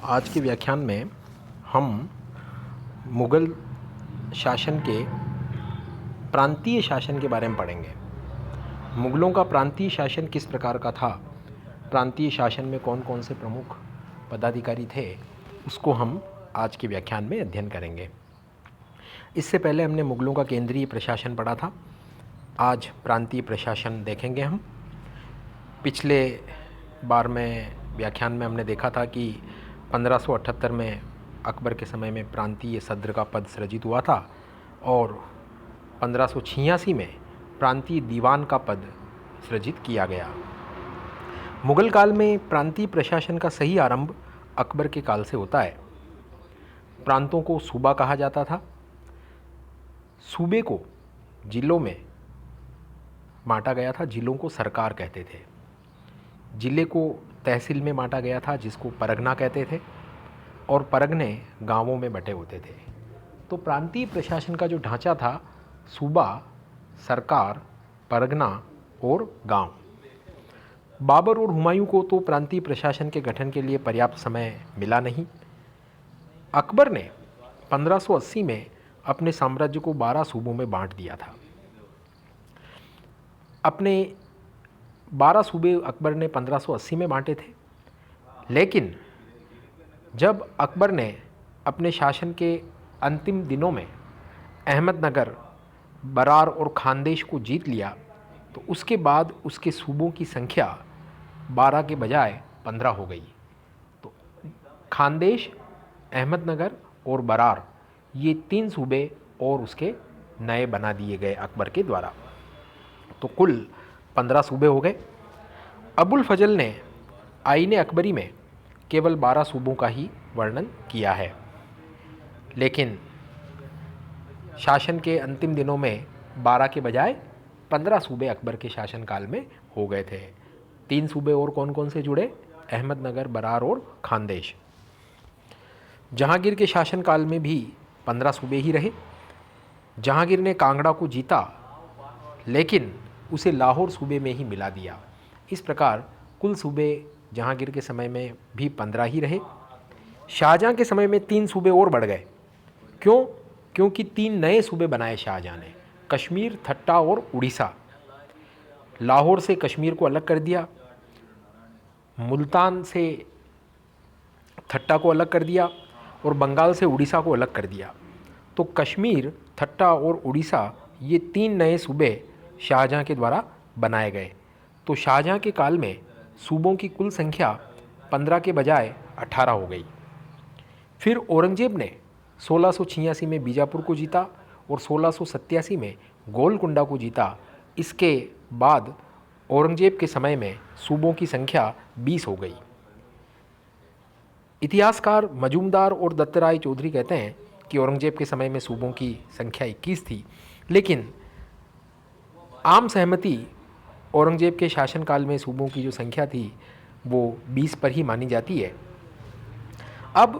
आज के व्याख्यान में हम मुग़ल शासन के प्रांतीय शासन के बारे में पढ़ेंगे। मुग़लों का प्रांतीय शासन किस प्रकार का था, प्रांतीय शासन में कौन कौन से प्रमुख पदाधिकारी थे, उसको हम आज के व्याख्यान में अध्ययन करेंगे। इससे पहले हमने मुग़लों का केंद्रीय प्रशासन पढ़ा था। आज प्रांतीय प्रशासन देखेंगे हम। पिछले बार में व्याख्यान में हमने देखा था कि 1578 में अकबर के समय में प्रांतीय सद्र का पद सृजित हुआ था और 1586 में प्रांतीय दीवान का पद सृजित किया गया। मुग़ल काल में प्रांतीय प्रशासन का सही आरंभ अकबर के काल से होता है। प्रांतों को सूबा कहा जाता था। सूबे को जिलों में बांटा गया था, जिलों को सरकार कहते थे। जिले को तहसील में बांटा गया था, जिसको परगना कहते थे, और परगने गांवों में बटे होते थे। तो प्रांतीय प्रशासन का जो ढांचा था, सूबा, सरकार, परगना और गांव। बाबर और हुमायूं को तो प्रांतीय प्रशासन के गठन के लिए पर्याप्त समय मिला नहीं। अकबर ने 1580 में अपने साम्राज्य को 12 सूबों में बांट दिया था। अपने 12 सूबे अकबर ने 1580 में बांटे थे, लेकिन जब अकबर ने अपने शासन के अंतिम दिनों में अहमदनगर, बरार और खानदेश को जीत लिया, तो उसके बाद उसके सूबों की संख्या 12 के बजाय 15 हो गई। तो खानदेश, अहमदनगर और बरार, ये 3 सूबे और उसके नए बना दिए गए अकबर के द्वारा। तो कुल 15 सूबे हो गए। अबुल फजल ने आईने अकबरी में केवल 12 सूबों का ही वर्णन किया है, लेकिन शासन के अंतिम दिनों में 12 के बजाय 15 सूबे अकबर के शासनकाल में हो गए थे। 3 सूबे और कौन कौन से जुड़े? अहमदनगर, बरार और खानदेश। जहांगीर के शासनकाल में भी 15 सूबे ही रहे। जहांगीर ने कांगड़ा को जीता, लेकिन उसे लाहौर सूबे में ही मिला दिया। इस प्रकार कुल सूबे जहांगीर के समय में भी 15 ही रहे। शाहजहां के समय में 3 सूबे और बढ़ गए। क्यों? क्योंकि 3 नए सूबे बनाए शाहजहां ने, कश्मीर, ठट्टा और उड़ीसा। लाहौर से कश्मीर को अलग कर दिया, मुल्तान से ठट्टा को अलग कर दिया और बंगाल से उड़ीसा को अलग कर दिया। तो कश्मीर, ठट्टा और उड़ीसा, ये 3 नए सूबे शाहजहां के द्वारा बनाए गए। तो शाहजहां के काल में सूबों की कुल संख्या 15 के बजाय 18 हो गई। फिर औरंगजेब ने 1686 में बीजापुर को जीता और 1687 में गोलकुंडा को जीता। इसके बाद औरंगजेब के समय में सूबों की संख्या 20 हो गई। इतिहासकार मजूमदार और दत्तराय चौधरी कहते हैं कि औरंगजेब के समय में सूबों की संख्या 21 थी, लेकिन आम सहमति औरंगजेब के शासनकाल में सूबों की जो संख्या थी वो 20 पर ही मानी जाती है। अब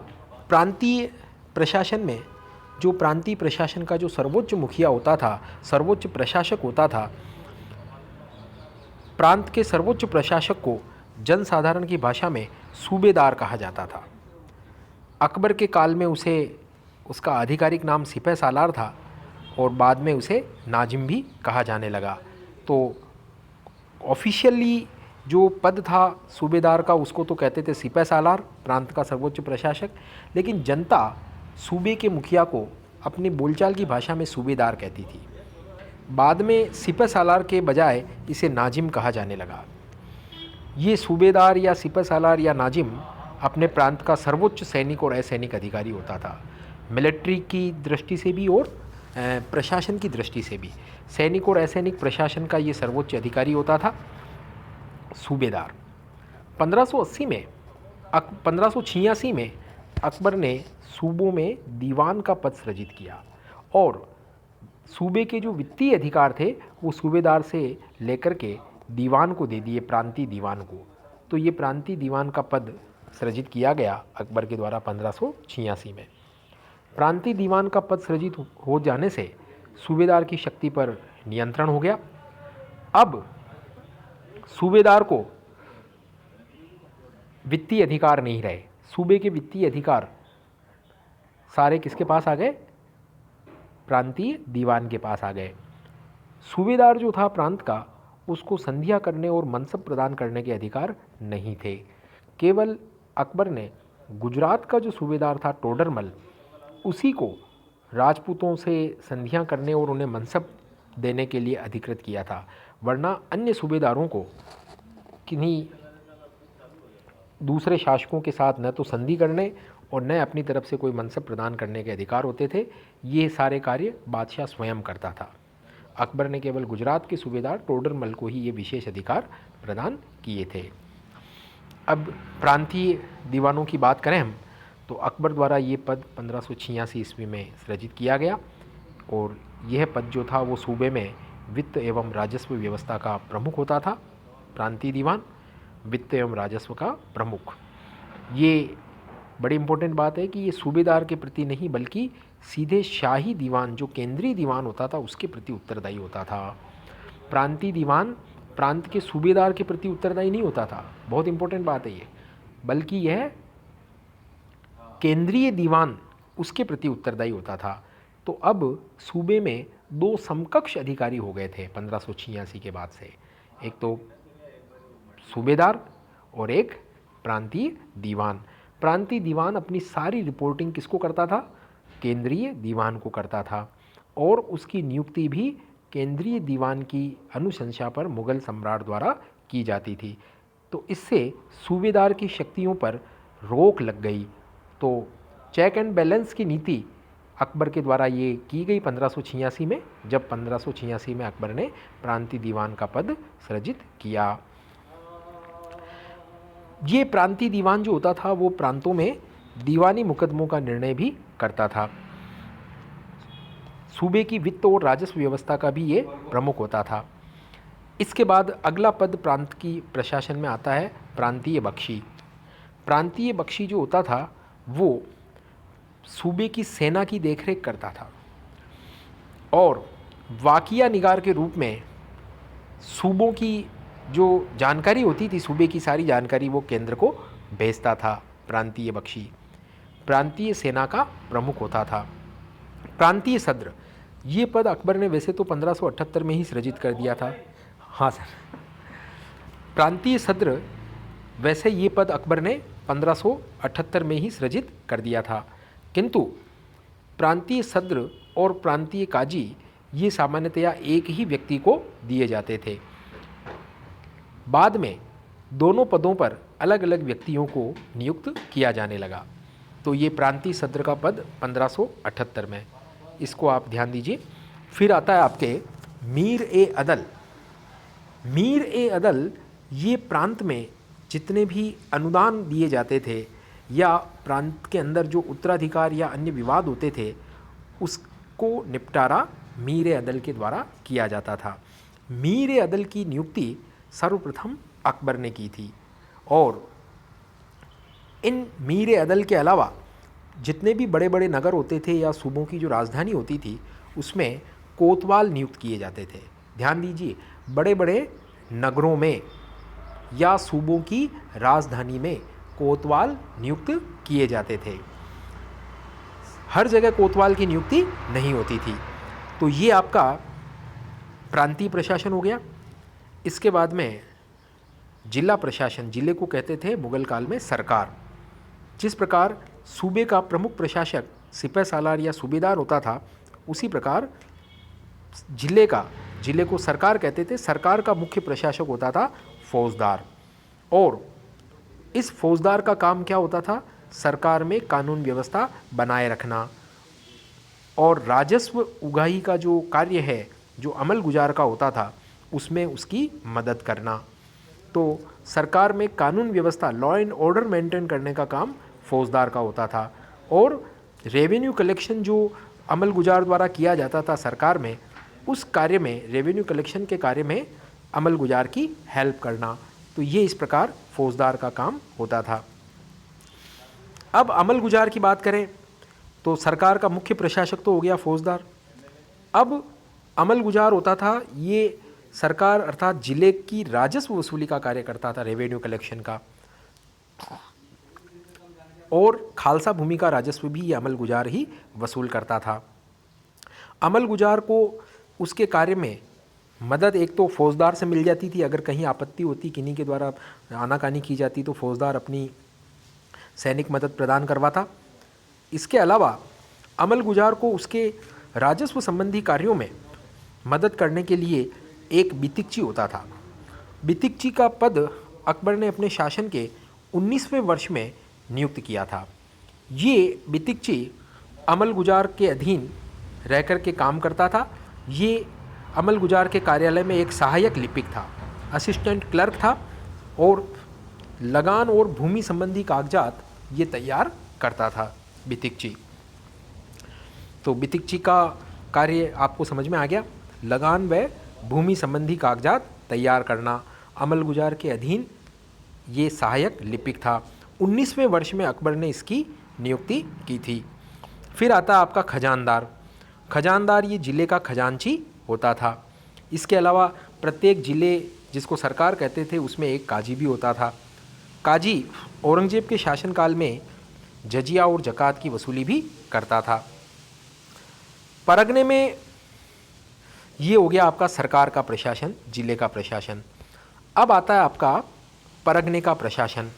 प्रांतीय प्रशासन में जो प्रांतीय प्रशासन का जो सर्वोच्च मुखिया होता था, सर्वोच्च प्रशासक होता था, प्रांत के सर्वोच्च प्रशासक को जनसाधारण की भाषा में सूबेदार कहा जाता था। अकबर के काल में उसे उसका आधिकारिक नाम सिपह सालार था और बाद में उसे नाजिम भी कहा जाने लगा। तो ऑफिशियली जो पद था सूबेदार का, उसको तो कहते थे सिपह सालार, प्रांत का सर्वोच्च प्रशासक, लेकिन जनता सूबे के मुखिया को अपनी बोलचाल की भाषा में सूबेदार कहती थी। बाद में सिपह सालार के बजाय इसे नाजिम कहा जाने लगा। ये सूबेदार या सिपह सालार या नाजिम अपने प्रांत का सर्वोच्च सैनिक और असैनिक अधिकारी होता था। मिलिट्री की दृष्टि से भी और प्रशासन की दृष्टि से भी, सैनिक और असैनिक प्रशासन का ये सर्वोच्च अधिकारी होता था सूबेदार। 1586 में अकबर ने सूबों में दीवान का पद सृजित किया और सूबे के जो वित्तीय अधिकार थे वो सूबेदार से लेकर के दीवान को दे दिए, प्रांतीय दीवान को। तो ये प्रांतीय दीवान का पद सृजित किया गया अकबर के द्वारा 1586 में। प्रांतीय दीवान का पद सृजित हो जाने से सूबेदार की शक्ति पर नियंत्रण हो गया। अब सूबेदार को वित्तीय अधिकार नहीं रहे, सूबे के वित्तीय अधिकार सारे किसके पास आ गए? प्रांतीय दीवान के पास आ गए। सूबेदार जो था प्रांत का, उसको संधियां करने और मनसब प्रदान करने के अधिकार नहीं थे। केवल अकबर ने गुजरात का जो सूबेदार था टोडरमल, उसी को राजपूतों से संधियां करने और उन्हें मनसब देने के लिए अधिकृत किया था, वरना अन्य सूबेदारों को किन्हीं दूसरे शासकों के साथ न तो संधि करने और न अपनी तरफ से कोई मनसब प्रदान करने के अधिकार होते थे। ये सारे कार्य बादशाह स्वयं करता था। अकबर ने केवल गुजरात के सूबेदार टोडरमल को ही ये विशेष अधिकार प्रदान किए थे। अब प्रांतीय दीवानों की बात करें हम, तो अकबर द्वारा ये पद 1586 ईस्वी में सृजित किया गया और यह पद जो था वो सूबे में वित्त एवं राजस्व व्यवस्था का प्रमुख होता था। प्रांतीय दीवान वित्त एवं राजस्व का प्रमुख। ये बड़ी इम्पोर्टेंट बात है कि ये सूबेदार के प्रति नहीं बल्कि सीधे शाही दीवान जो केंद्रीय दीवान होता था उसके प्रति उत्तरदायी होता था। प्रांतीय दीवान प्रांत के सूबेदार के प्रति उत्तरदायी नहीं होता था, बहुत इंपॉर्टेंट बात है ये, बल्कि यह केंद्रीय दीवान उसके प्रति उत्तरदायी होता था। तो अब सूबे में दो समकक्ष अधिकारी हो गए थे 1586 के बाद से, एक तो सूबेदार और एक प्रांतीय दीवान। प्रांतीय दीवान अपनी सारी रिपोर्टिंग किसको करता था? केंद्रीय दीवान को करता था और उसकी नियुक्ति भी केंद्रीय दीवान की अनुशंसा पर मुगल सम्राट द्वारा की जाती थी। तो इससे सूबेदार की शक्तियों पर रोक लग गई। तो चेक एंड बैलेंस की नीति अकबर के द्वारा ये की गई 1586 में, जब 1586 में अकबर ने प्रांतीय दीवान का पद सृजित किया। ये प्रांतीय दीवान जो होता था वो प्रांतों में दीवानी मुकदमों का निर्णय भी करता था। सूबे की वित्त और राजस्व व्यवस्था का भी ये प्रमुख होता था। इसके बाद अगला पद प्रांत की प्रशासन में आता है प्रांतीय बख्शी। प्रांतीय बख्शी जो होता था वो सूबे की सेना की देखरेख करता था और वाकिया निगार के रूप में सूबों की जो जानकारी होती थी, सूबे की सारी जानकारी वो केंद्र को भेजता था। प्रांतीय बख्शी प्रांतीय सेना का प्रमुख होता था। प्रांतीय सद्र, ये पद अकबर ने वैसे तो 1578 में ही सृजित कर दिया था। हाँ सर, प्रांतीय सद्र वैसे ये पद अकबर ने 1578 में ही सृजित कर दिया था, किंतु प्रांतीय सद्र और प्रांतीय काजी ये सामान्यतया एक ही व्यक्ति को दिए जाते थे। बाद में दोनों पदों पर अलग अलग व्यक्तियों को नियुक्त किया जाने लगा। तो ये प्रांतीय सद्र का पद 1578 में, इसको आप ध्यान दीजिए। फिर आता है आपके मीर ए अदल। मीर ए अदल ये प्रांत में जितने भी अनुदान दिए जाते थे या प्रांत के अंदर जो उत्तराधिकार या अन्य विवाद होते थे उसको निपटारा मीर ए अदल के द्वारा किया जाता था। मीर ए अदल की नियुक्ति सर्वप्रथम अकबर ने की थी और इन मीर ए अदल के अलावा जितने भी बड़े बड़े नगर होते थे या सूबों की जो राजधानी होती थी उसमें कोतवाल नियुक्त किए जाते थे। ध्यान दीजिए, बड़े बड़े नगरों में या सूबों की राजधानी में कोतवाल नियुक्त किए जाते थे। हर जगह कोतवाल की नियुक्ति नहीं होती थी। तो ये आपका प्रांतीय प्रशासन हो गया। इसके बाद में जिला प्रशासन, जिले को कहते थे मुगल काल में सरकार। जिस प्रकार सूबे का प्रमुख प्रशासक सिपह सालार या सूबेदार होता था, उसी प्रकार जिले को सरकार कहते थे। सरकार का मुख्य प्रशासक होता था फौजदार और इस फौजदार का काम क्या होता था? सरकार में कानून व्यवस्था बनाए रखना और राजस्व उगाही का जो कार्य है, जो अमल गुजार का होता था, उसमें उसकी मदद करना। तो सरकार में कानून व्यवस्था, लॉ एंड ऑर्डर मेंटेन करने का काम फौजदार का होता था और रेवेन्यू कलेक्शन जो अमल गुजार द्वारा किया जाता था सरकार में, उस कार्य में, रेवेन्यू कलेक्शन के कार्य में अमल गुजार की हेल्प करना। तो ये इस प्रकार फौजदार का काम होता था। अब अमल गुजार की बात करें तो सरकार का मुख्य प्रशासक तो हो गया फौजदार। अब अमल गुजार होता था, ये सरकार अर्थात जिले की राजस्व वसूली का कार्य करता था, रेवेन्यू कलेक्शन का। और खालसा भूमि का राजस्व भी ये अमल गुजार ही वसूल करता था। अमल गुजार को उसके कार्य में मदद एक तो फौजदार से मिल जाती थी, अगर कहीं आपत्ति होती, किन्हीं के द्वारा आनाकानी की जाती तो फौजदार अपनी सैनिक मदद प्रदान करवाता। इसके अलावा अमल गुजार को उसके राजस्व संबंधी कार्यों में मदद करने के लिए एक बितिकची होता था। बितिकची का पद अकबर ने अपने शासन के 19वें वर्ष में नियुक्त किया था। ये बितिकची अमल गुजार के अधीन रहकर के काम करता था। ये अमल गुजार के कार्यालय में एक सहायक लिपिक था, असिस्टेंट क्लर्क था और लगान और भूमि संबंधी कागजात ये तैयार करता था बितिकची। तो बितिकची का कार्य आपको समझ में आ गया। लगान व भूमि संबंधी कागजात तैयार करना, अमल गुजार के अधीन ये सहायक लिपिक था। 19वें वर्ष में अकबर ने इसकी नियुक्ति की थी। फिर आता आपका खजानदार। खजानदार ये ज़िले का खजांची होता था। इसके अलावा प्रत्येक ज़िले जिसको सरकार कहते थे उसमें एक काजी भी होता था। काजी औरंगजेब के शासनकाल में जजिया और ज़कात की वसूली भी करता था। परगने में ये हो गया आपका सरकार का प्रशासन, ज़िले का प्रशासन। अब आता है आपका परगने का प्रशासन।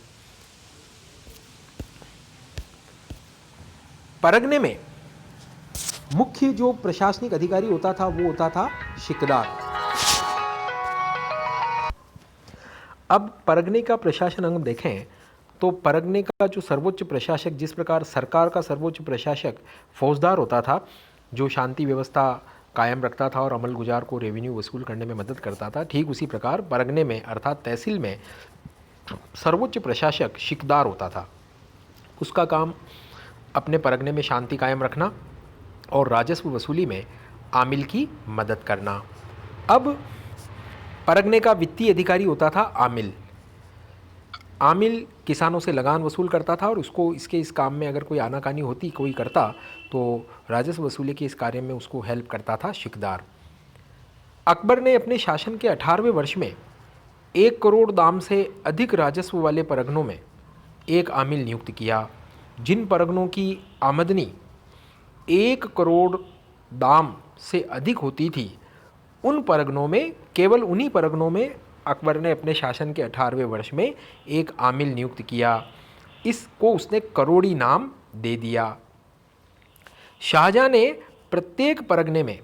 परगने में मुख्य जो प्रशासनिक अधिकारी होता था वो होता था शिकदार। अब परगने का प्रशासन हम देखें तो परगने का जो सर्वोच्च प्रशासक, जिस प्रकार सरकार का सर्वोच्च प्रशासक फौजदार होता था जो शांति व्यवस्था कायम रखता था और अमल गुजार को रेवेन्यू वसूल करने में मदद करता था, ठीक उसी प्रकार परगने में अर्थात तहसील में सर्वोच्च प्रशासक शिकदार होता था। उसका काम अपने परगने में शांति कायम रखना और राजस्व वसूली में आमिल की मदद करना। अब परगने का वित्तीय अधिकारी होता था आमिल। आमिल किसानों से लगान वसूल करता था और उसको इस काम में अगर कोई आनाकानी होती, कोई करता, तो राजस्व वसूली के इस कार्य में उसको हेल्प करता था शिकदार। अकबर ने अपने शासन के 18वें वर्ष में 1 करोड़ दाम से अधिक राजस्व वाले परगनों में एक आमिल नियुक्त किया। जिन परगनों की आमदनी 1 करोड़ दाम से अधिक होती थी, उन परगनों में, केवल उन्हीं परगनों में अकबर ने अपने शासन के 18वें वर्ष में एक आमिल नियुक्त किया। इसको उसने करोड़ी नाम दे दिया। शाहजहां ने प्रत्येक परगने में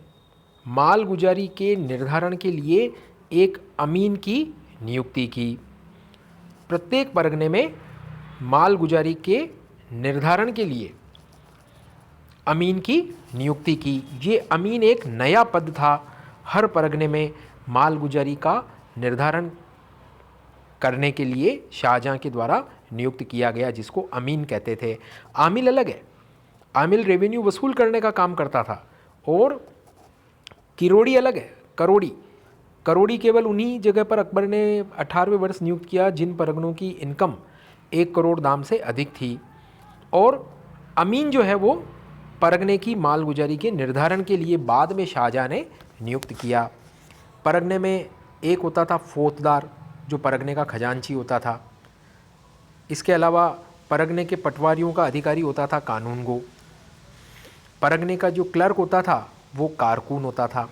माल गुजारी के निर्धारण के लिए एक अमीन की नियुक्ति की। प्रत्येक परगने में माल गुजारी के निर्धारण के लिए अमीन की नियुक्ति की। ये अमीन एक नया पद था। हर परगने में माल गुजारी का निर्धारण करने के लिए शाहजहां के द्वारा नियुक्त किया गया, जिसको अमीन कहते थे। आमिल अलग है। आमिल रेवेन्यू वसूल करने का काम करता था और किरोड़ी अलग है। करोड़ी केवल उन्हीं जगह पर अकबर ने 18वें वर्ष नियुक्त किया जिन परगनों की इनकम 1 करोड़ दाम से अधिक थी। और अमीन जो है वो परगने की माल गुजारी के निर्धारण के लिए बाद में शाहजहां ने नियुक्त किया। परगने में एक होता था फौजदार जो परगने का खजांची होता था। इसके अलावा परगने के पटवारियों का अधिकारी होता था कानूनगो। परगने का जो क्लर्क होता था वो कारकून होता था।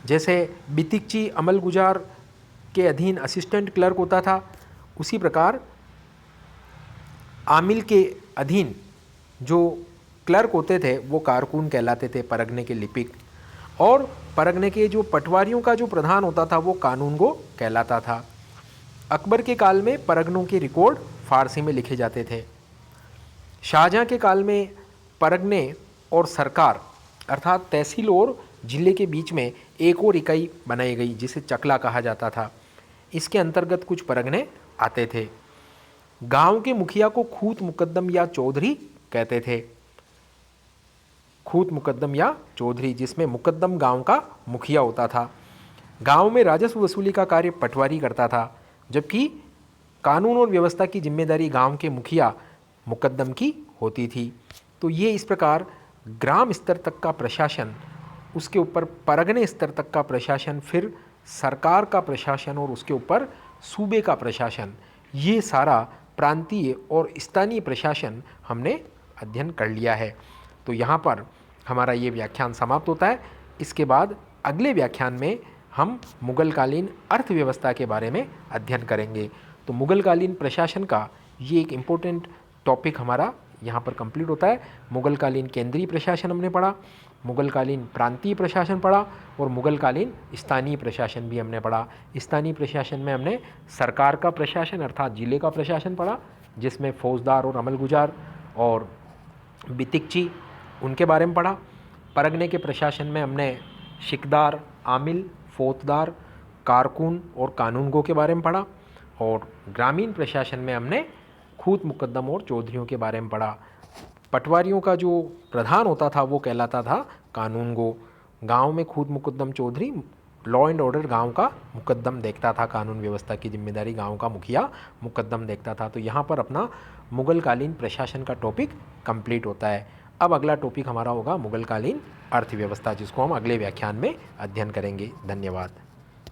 जैसे बितिकची अमल गुजार के अधीन असिस्टेंट क्लर्क होता था, उसी प्रकार आमिल के अधीन जो क्लर्क होते थे वो कारकून कहलाते थे, परगने के लिपिक। और परगने के जो पटवारियों का जो प्रधान होता था वो कानूनगो कहलाता था। अकबर के काल में परगनों के रिकॉर्ड फारसी में लिखे जाते थे। शाहजहां के काल में परगने और सरकार अर्थात तहसील और ज़िले के बीच में एक और इकाई बनाई गई जिसे चकला कहा जाता था। इसके अंतर्गत कुछ परगने आते थे। गांव के मुखिया को खूत मुकद्दम या चौधरी कहते थे। खूत मुकद्दम या चौधरी, जिसमें मुकद्दम गांव का मुखिया होता था। गांव में राजस्व वसूली का कार्य पटवारी करता था, जबकि कानून और व्यवस्था की जिम्मेदारी गांव के मुखिया मुकद्दम की होती थी। तो ये इस प्रकार ग्राम स्तर तक का प्रशासन, उसके ऊपर परगने स्तर तक का प्रशासन, फिर सरकार का प्रशासन और उसके ऊपर सूबे का प्रशासन, ये सारा प्रांतीय और स्थानीय प्रशासन हमने अध्ययन कर लिया है। तो यहाँ पर हमारा ये व्याख्यान समाप्त होता है। इसके बाद अगले व्याख्यान में हम मुगलकालीन अर्थव्यवस्था के बारे में अध्ययन करेंगे। तो मुगलकालीन प्रशासन का ये एक इम्पोर्टेंट टॉपिक हमारा यहाँ पर कंप्लीट होता है। मुगलकालीन केंद्रीय प्रशासन हमने पढ़ा, मुगलकालीन प्रांतीय प्रशासन पढ़ा और मुगलकालीन स्थानीय प्रशासन भी हमने पढ़ा। स्थानीय प्रशासन में हमने सरकार का प्रशासन अर्थात ज़िले का प्रशासन पढ़ा, जिसमें फौजदार और अमलगुजार और बितिकची उनके बारे में पढ़ा। परगने के प्रशासन में हमने शिकदार, आमिल, फौजदार, कारकुन और कानूनगो के बारे में पढ़ा। और ग्रामीण प्रशासन में हमने खूत मुकद्दम और चौधरियों के बारे में पढ़ा। पटवारियों का जो प्रधान होता था वो कहलाता था कानूनगो। गांव में खूत मुकद्दम चौधरी लॉ एंड ऑर्डर गांव का मुकद्दम देखता था, कानून व्यवस्था की जिम्मेदारी गांव का मुखिया मुकद्दम देखता था। तो यहाँ पर अपना मुगलकालीन प्रशासन का टॉपिक कंप्लीट होता है। अब अगला टॉपिक हमारा होगा मुगलकालीन अर्थव्यवस्था, जिसको हम अगले व्याख्यान में अध्ययन करेंगे। धन्यवाद।